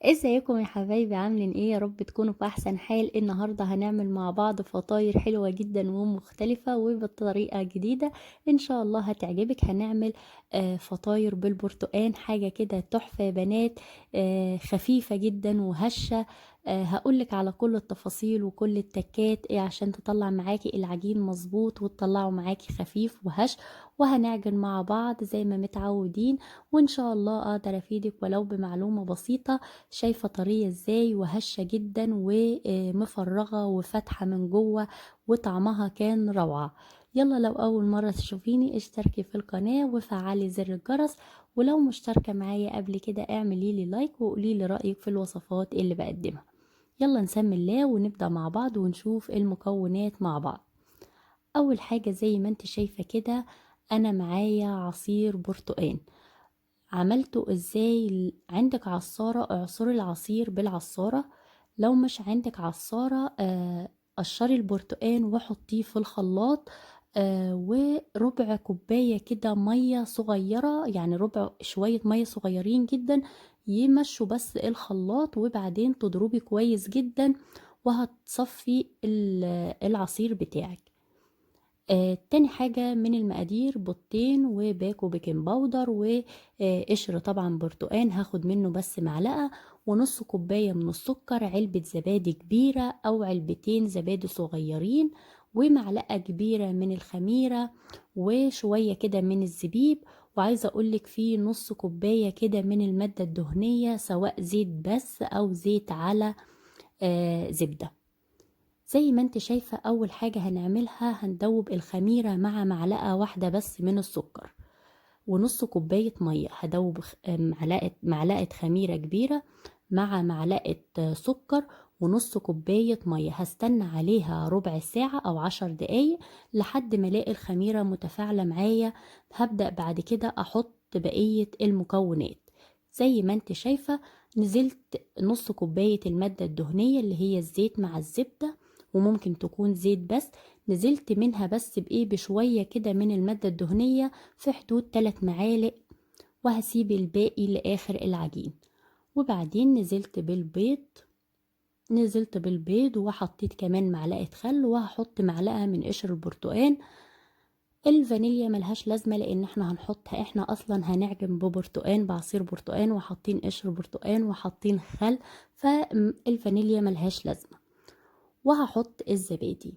ازيكم يا حبايبي؟ عاملين ايه؟ يا رب تكونوا في احسن حال. النهارده هنعمل مع بعض فطاير حلوه جدا ومختلفه وبطريقه جديده ان شاء الله هتعجبك. هنعمل فطاير بالبرتقال، حاجه كده تحفه يا بنات. خفيفه جدا وهشه. هقولك على كل التفاصيل وكل التكات ايه عشان تطلع معاكي العجين مظبوط وتطلعه معاكي خفيف وهش. وهنعجن مع بعض زي ما متعودين، وان شاء الله اقدر افيدك ولو بمعلومه بسيطه. شايفة طرية ازاي وهشة جدا ومفرغة وفاتحة من جوه، وطعمها كان روعة. يلا لو أول مرة تشوفيني اشتركي في القناة وفعلي زر الجرس، ولو مشتركة معايا قبل كده اعملي لي لايك وقولي لي رأيك في الوصفات اللي بقدمها. يلا نسمي الله ونبدأ مع بعض ونشوف المكونات مع بعض. أول حاجة زي ما انت شايفة كده، أنا معايا عصير برتقان. عملته ازاي؟ عندك عصارة اعصري العصير بالعصارة. لو مش عندك عصارة قشري البرتقان وحطيه في الخلاط. وربع كوباية كده مية صغيرة، يعني ربع شوية مية صغيرين جدا يمشوا بس الخلاط، وبعدين تضربي كويس جدا وهتصفي العصير بتاعك. تاني حاجة من المقادير بيضتين وباكو بيكنج باودر وقشر طبعا برتقان، هاخد منه بس معلقة، ونص كوباية من السكر، علبة زبادي كبيرة أو علبتين زبادي صغيرين، ومعلقة كبيرة من الخميرة، وشوية كده من الزبيب. وعايزة أقولك فيه نص كوباية كده من المادة الدهنية، سواء زيت بس أو زيت على زبدة. زي ما انت شايفة، اول حاجة هنعملها هندوب الخميرة مع معلقة واحدة بس من السكر ونص كوباية مية. هدوب معلقة خميرة كبيرة مع معلقة سكر ونص كوباية مية. هستنى عليها ربع ساعة او 10 دقايق لحد ما الاقي الخميرة متفاعلة معايا. هبدأ بعد كده احط بقية المكونات. زي ما انت شايفة، نزلت نص كوباية المادة الدهنية اللي هي الزيت مع الزبدة، وممكن تكون زيت بس. نزلت منها بس بشوية كده من المادة الدهنية، في حدود 3 معالق، وهسيب الباقي لآخر العجين. وبعدين نزلت بالبيض وحطيت كمان معلقة خل، وهحط معلقة من قشر البرتقال. الفانيليا ملهاش لازمة لان احنا هنحطها، احنا اصلا هنعجن ببرتقان بعصير برتقان وحاطين قشر برتقان وحاطين خل، فالفانيليا ملهاش لازمة. وهحط الزبادي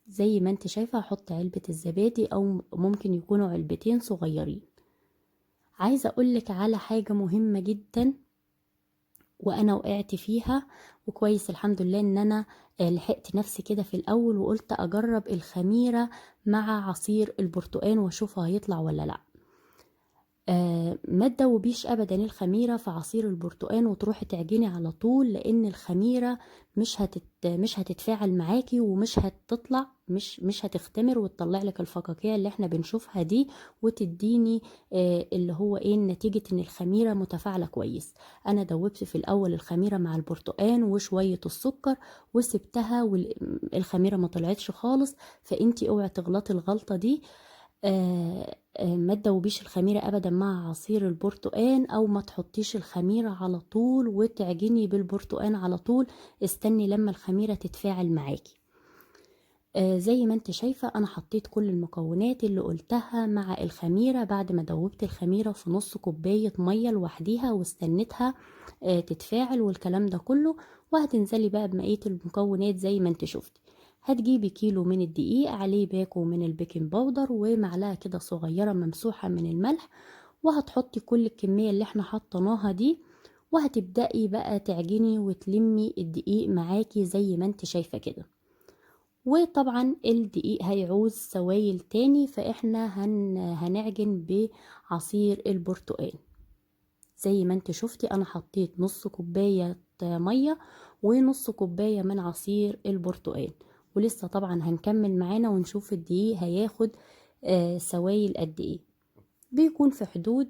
زي ما انت شايفة، هحط علبة الزبادي او ممكن يكونوا علبتين صغيرين. عايزة اقولك على حاجة مهمة جدا وانا وقعت فيها، وكويس الحمد لله ان انا لحقت نفسي كده في الاول وقلت اجرب الخميرة مع عصير البرتقال واشوفه هيطلع ولا لا. ما تدوبيش ابدا الخميره في عصير البرتقال وتروحي تعجني على طول، لان الخميره مش هتتفاعل معاكي ومش هتطلع، مش هتختمر وتطلع لك الفقاقيع اللي احنا بنشوفها دي، وتديني اللي هو ايه نتيجه ان الخميره متفاعله كويس. انا دوبت في الاول الخميره مع البرتقال وشويه السكر وسبتها، والخميره ما طلعتش خالص. فانتي اوعي تغلطي الغلطه دي. ما تدوبيش الخميرة ابدا مع عصير البرتقال، او ما تحطيش الخميرة على طول وتعجني بالبرتقال على طول. استني لما الخميرة تتفاعل معاكي. زي ما انت شايفة، انا حطيت كل المكونات اللي قلتها مع الخميرة بعد ما دوبت الخميرة في نص كوباية مية لوحديها واستنيتها تتفاعل والكلام ده كله. وهتنزلي بقى بمقية المكونات زي ما انت شفتي. هتجيبي كيلو من الدقيق، عليه باكو من البيكنج باودر، ومعلقة كده صغيرة ممسوحة من الملح، وهتحطي كل الكمية اللي احنا حطيناها دي. وهتبدأي بقى تعجني وتلمي الدقيق معاكي زي ما انت شايفة كده. وطبعا الدقيق هيعوز سوائل تاني، فاحنا هنعجن بعصير البرتقال. زي ما انت شفتي، انا حطيت نص كوباية مية ونص كوباية من عصير البرتقال، ولسه طبعا هنكمل معانا ونشوف الدقيق هياخد سوائل قد ايه. بيكون في حدود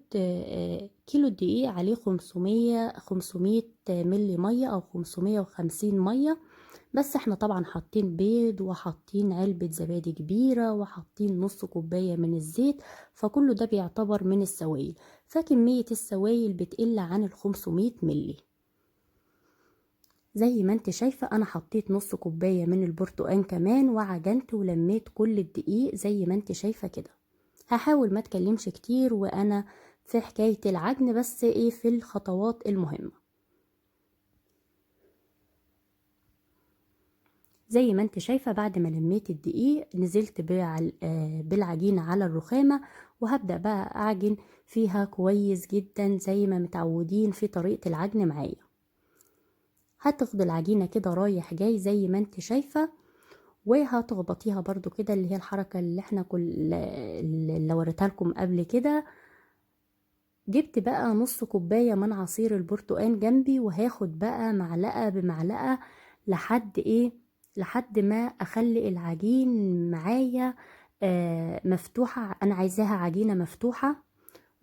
كيلو الدقيق عليه 500 ملي مية او 550 مية. بس احنا طبعا حاطين بيض وحاطين علبة زبادي كبيرة وحاطين نص كوباية من الزيت، فكله ده بيعتبر من السوائل، فكمية السوائل بتقل عن ال 500 ملي. زي ما انت شايفة انا حطيت نص كوباية من البرتقان كمان وعجنت ولميت كل الدقيق زي ما انت شايفة كده. هحاول ما اتكلمش كتير وانا في حكاية العجن، بس ايه في الخطوات المهمة. زي ما انت شايفة بعد ما لميت الدقيق نزلت بالعجينة على الرخامة، وهبدأ بقى اعجن فيها كويس جدا زي ما متعودين في طريقة العجن معايا. هتاخد العجينة كده رايح جاي زي ما انت شايفة، وهتخبطيها برضو كده اللي هي الحركة اللي احنا اللي وريتها لكم قبل كده. جبت بقى نص كوباية من عصير البرتقال جنبي، وهاخد بقى معلقة بمعلقة لحد ايه، لحد ما اخلي العجين معايا مفتوحة. انا عايزاها عجينة مفتوحة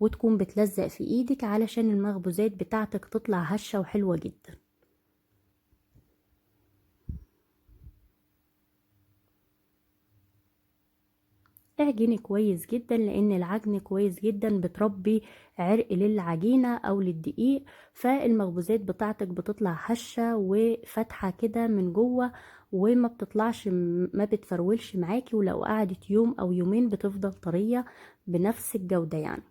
وتكون بتلزق في ايدك علشان المخبوزات بتاعتك تطلع هشة وحلوة جدا. اعجني كويس جدا لان العجن كويس جدا بتربي عرق للعجينة او للدقيق، فالمخبوزات بتاعتك بتطلع هشة وفتحة كده من جوه، وما بتطلعش ما بتفرولش معاكي، ولو قعدت يوم او يومين بتفضل طرية بنفس الجودة يعني.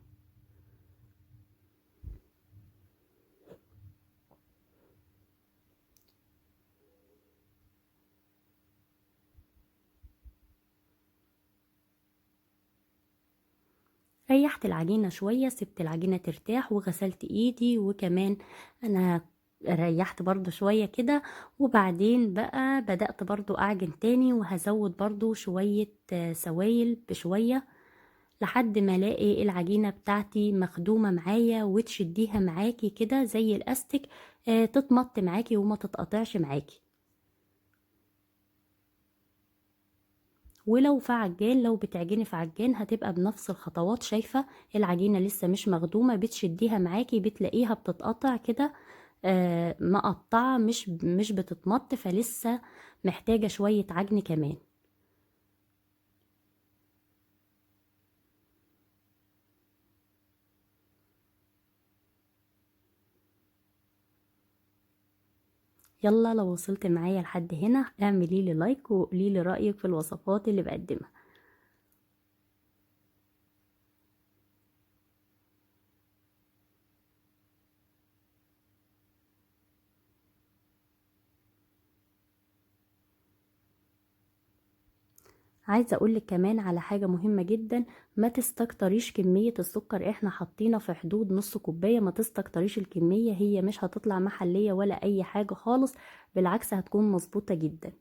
ريحت العجينة شوية، سبت العجينة ترتاح وغسلت ايدي، وكمان انا ريحت برضو شوية كده. وبعدين بقى بدأت برضو اعجن تاني، وهزود برضو شوية سوائل بشوية لحد ما الاقي العجينة بتاعتي مخدومة معايا وتشديها معاكي كده زي الاستك، تتمط معاكي وما تتقطعش معاكي. ولو في عجان، لو بتعجني في عجان هتبقى بنفس الخطوات. شايفة العجينة لسه مش مخدومة، بتشديها معاكي بتلاقيها بتتقطع كده، مقطعة، مش بتتمط، فلسه محتاجة شوية عجن كمان. يلا لو وصلت معايا لحد هنا اعملي لي لايك وقولي لي رأيك في الوصفات اللي بقدمها. عايزه اقولك كمان على حاجه مهمه جدا، ما تستكتريش كميه السكر. احنا حاطينه في حدود نص كوبايه، ما تستكتريش الكميه، هي مش هتطلع محليه ولا اي حاجه خالص، بالعكس هتكون مظبوطه جدا.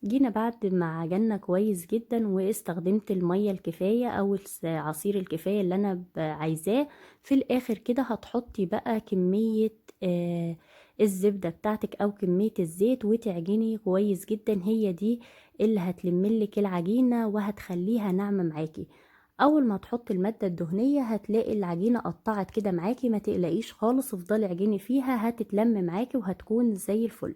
جينا بعد ما عجنا كويس جدا واستخدمت المية الكفاية او عصير الكفاية اللي انا عايزاه. في الاخر كده هتحطي بقى كمية الزبدة بتاعتك او كمية الزيت وتعجني كويس جدا، هي دي اللي هتلملك العجينة وهتخليها ناعمة معاكي. اول ما تحطي المادة الدهنية هتلاقي العجينة قطعت كده معاكي، ما تقلقيش خالص، افضلي اعجني فيها هتتلم معاكي وهتكون زي الفل.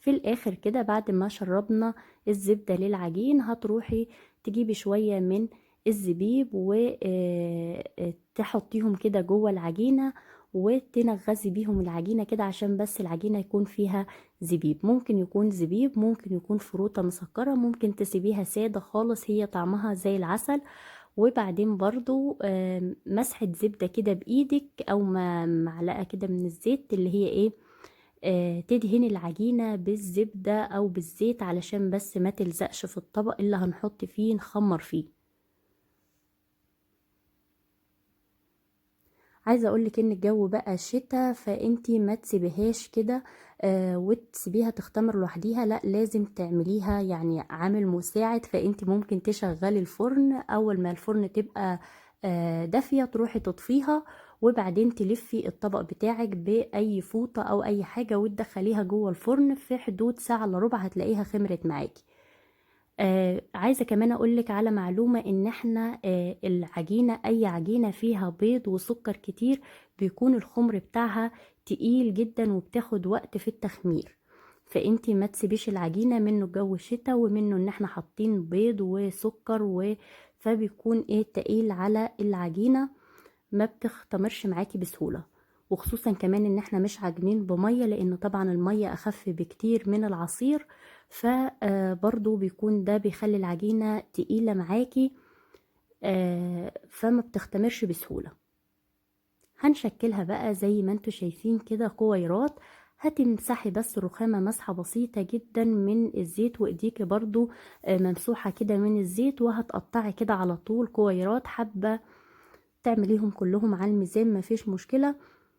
في الاخر كده بعد ما شربنا الزبدة للعجين هتروحي تجيبي شوية من الزبيب وتحطيهم كده جوه العجينة وتنغزي بيهم العجينة كده عشان بس العجينة يكون فيها زبيب. ممكن يكون زبيب، ممكن يكون فروتة مسكرة، ممكن تسيبيها سادة خالص هي طعمها زي العسل. وبعدين برضو مسحة زبدة كده بإيدك أو معلقة كده من الزيت اللي هي ايه، تدهني العجينة بالزبدة او بالزيت علشان بس ما تلزقش في الطبق اللي هنحط فيه نخمر فيه. عايزة اقولك ان الجو بقى شتا، فانتي ما تسيبيهاش كده وتسيبيها تختمر لوحديها، لا لازم تعمليها يعني عامل مساعد. فانتي ممكن تشغلي الفرن، اول ما الفرن تبقى دافية تروحي تطفيها، وبعدين تلفي الطبق بتاعك بأي فوطة أو أي حاجة وتدخليها جوه الفرن في حدود ساعة إلا ربع هتلاقيها خمرت معاكي. عايزة كمان أقولك على معلومة إن احنا العجينة، أي عجينة فيها بيض وسكر كتير بيكون الخمر بتاعها تقيل جدا وبتاخد وقت في التخمير. فانتي ما تسيبيش العجينة منه جو الشتا ومنه ان احنا حاطين بيض وسكر فبيكون ايه تقيل على العجينة، ما بتختمرش معاكي بسهولة. وخصوصا كمان ان احنا مش عاجنين بمية، لان طبعا المية اخف بكتير من العصير، فبرضو بيكون ده بيخلي العجينة تقيلة معاكي، فما بتختمرش بسهولة. هنشكلها بقى زي ما انتوا شايفين كده كويرات. هتمسحي بس الرخامة مسحة بسيطة جدا من الزيت، وايديكي برضو ممسوحة كده من الزيت، وهتقطعي كده على طول كويرات. حبة تعمليهم كلهم على الميزان مفيش مشكلة،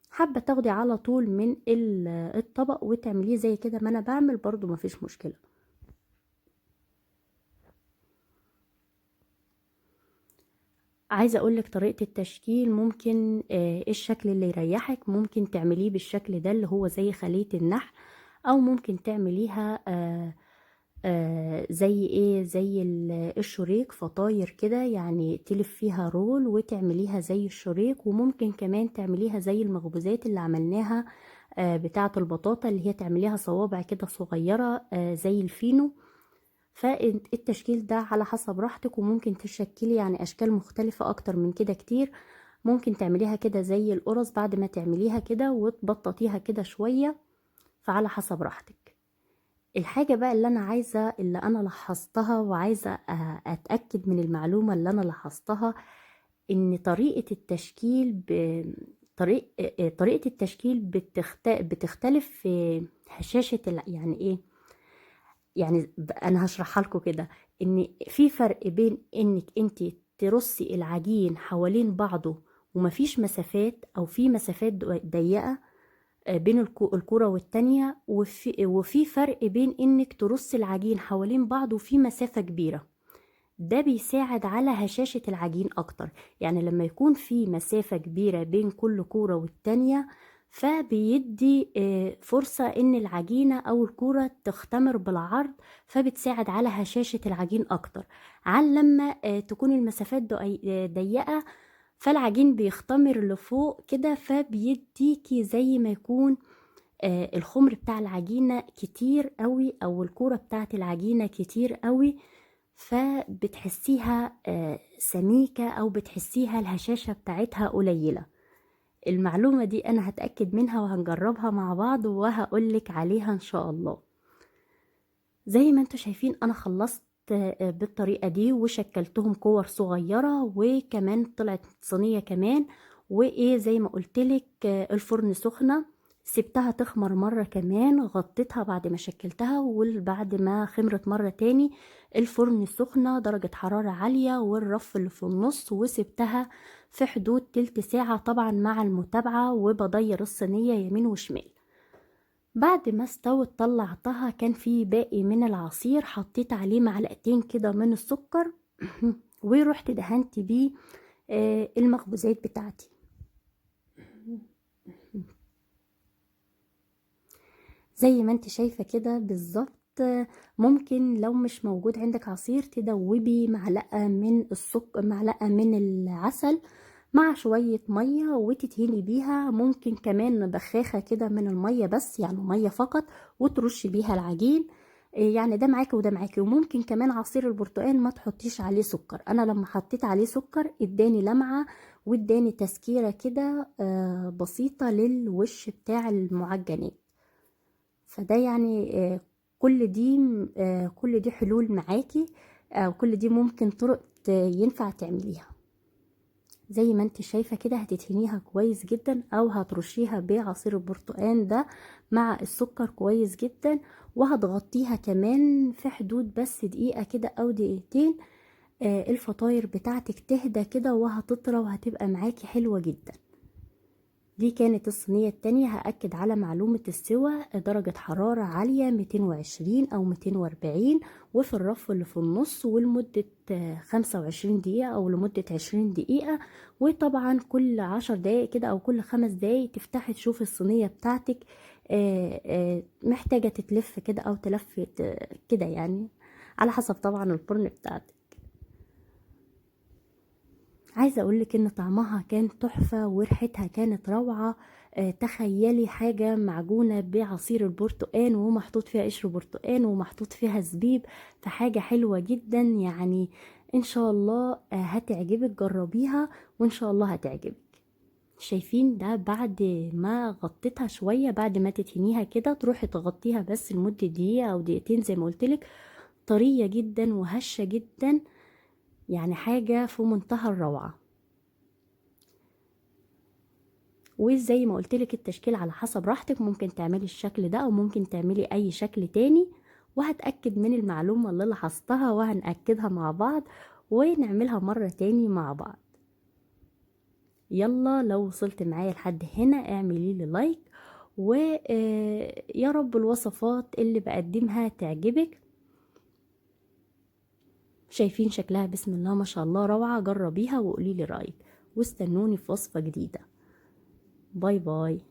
حابة تاخدي على طول من الطبق وتعمليه زي كده ما انا بعمل برضو مفيش مشكلة. عايزة اقولك طريقة التشكيل ممكن ايه الشكل اللي يريحك، ممكن تعمليه بالشكل ده اللي هو زي خلية النحل، او ممكن تعمليها زي ايه زي الشريك فطاير كده، يعني تلف فيها رول وتعمليها زي الشريك. وممكن كمان تعمليها زي المخبوزات اللي عملناها بتاعة البطاطا، اللي هي تعمليها صوابع كده صغيرة زي الفينو. فالتشكيل ده على حسب راحتك، وممكن تشكلي يعني اشكال مختلفة اكتر من كده كتير. ممكن تعمليها كده زي القرص بعد ما تعمليها كده وتبططيها كده شوية، فعلى حسب راحتك. الحاجة بقى اللي اللي انا لاحظتها وعايزة اتأكد من المعلومة اللي انا لاحظتها، ان طريقة التشكيل طريقة التشكيل بتختلف في هشاشة يعني ايه. يعني انا هشرحها لكم كده، ان في فرق بين انك انت ترصي العجين حوالين بعضه ومفيش مسافات، او في مسافات ضيقة بين الكرة والتانية، وفي فرق بين انك ترصي العجين حوالين بعض وفي مسافة كبيرة. ده بيساعد على هشاشة العجين اكتر. يعني لما يكون في مسافة كبيرة بين كل كورة والتانية، فبيدي فرصة ان العجينة او الكورة تختمر بالعرض، فبتساعد على هشاشة العجين اكتر. عن لما تكون المسافات ضيقة، فالعجين بيختمر لفوق كده، فبيديكي زي ما يكون الخمر بتاع العجينة كتير قوي، او الكورة بتاعت العجينة كتير قوي، فبتحسيها سميكة، او بتحسيها الهشاشة بتاعتها قليلة. المعلومة دي انا هتأكد منها وهنجربها مع بعض وهقولك عليها ان شاء الله. زي ما انتوا شايفين انا خلصت بالطريقة دي وشكلتهم كور صغيرة، وكمان طلعت صينية كمان. وايه زي ما قلتلك الفرن سخنة، سبتها تخمر مرة كمان، غطيتها بعد ما شكلتها، وبعد ما خمرت مرة تاني الفرن سخنة درجة حرارة عالية، والرف اللي في النص، وسبتها في حدود تلت ساعة طبعا مع المتابعة، وبضير الصينية يمين وشمال. بعد ما استوت طلعتها، كان في باقي من العصير، حطيت عليه معلقتين كده من السكر ورحت دهنت بيه المخبوزات بتاعتي. زي ما انت شايفة كده بالظبط. ممكن لو مش موجود عندك عصير تدوبي معلقة من السكر، معلقة من العسل مع شوية مية وتدهني بيها. ممكن كمان بخاخة كده من المية، بس يعني مية فقط، وترشي بيها العجين. يعني ده معاكي وده معاكي. وممكن كمان عصير البرتقال ما تحطيش عليه سكر. انا لما حطيت عليه سكر اداني لمعة واداني تسكيرة كده بسيطة للوش بتاع المعجنات. فده يعني كل دي حلول معاكي، كل دي ممكن طرق ينفع تعمليها. زي ما انت شايفة كده هتدهنيها كويس جدا، او هترشيها بعصير البرتقال ده مع السكر كويس جدا، وهتغطيها كمان في حدود بس دقيقة كده او دقيقتين. الفطاير بتاعتك تهدى كده وهتطرى وهتبقى معاكي حلوة جدا. دي كانت الصينية التانية. هأكد على معلومة السوى، درجة حرارة عالية 220 أو 240، وفي الرف اللي في النص، ولمدة 25 دقيقة أو لمدة 20 دقيقة. وطبعا كل 10 دقايق كده أو كل 5 دقايق تفتحي تشوفي الصينية بتاعتك محتاجة تتلف كده أو تلف كده يعني، على حسب طبعا الفرن بتاعتك. عايزة اقولك ان طعمها كان تحفة وريحتها كانت روعة. تخيلي حاجة معجونة بعصير البرتقان ومحطوط فيها قشر برتقان ومحطوط فيها زبيب، فحاجة حلوة جدا يعني. ان شاء الله هتعجبك، جربيها وان شاء الله هتعجبك. شايفين ده بعد ما غطيتها شوية، بعد ما تتهنيها كده تروحي تغطيها بس لمدة دقيقة او دقيقتين زي ما قلتلك، طرية جدا وهشة جدا، يعني حاجة في منتهى الروعة. وزي ما قلتلك التشكيل على حسب راحتك، ممكن تعملي الشكل ده او ممكن تعملي اي شكل تاني. وهتأكد من المعلومة اللي لاحظتها وهنأكدها مع بعض ونعملها مرة تاني مع بعض. يلا لو وصلت معايا لحد هنا اعملي لي لايك، ويا رب الوصفات اللي بقدمها تعجبك. شايفين شكلها بسم الله ما شاء الله روعة، جربيها وقولي لي رأيك، واستنوني في وصفة جديدة. باي باي.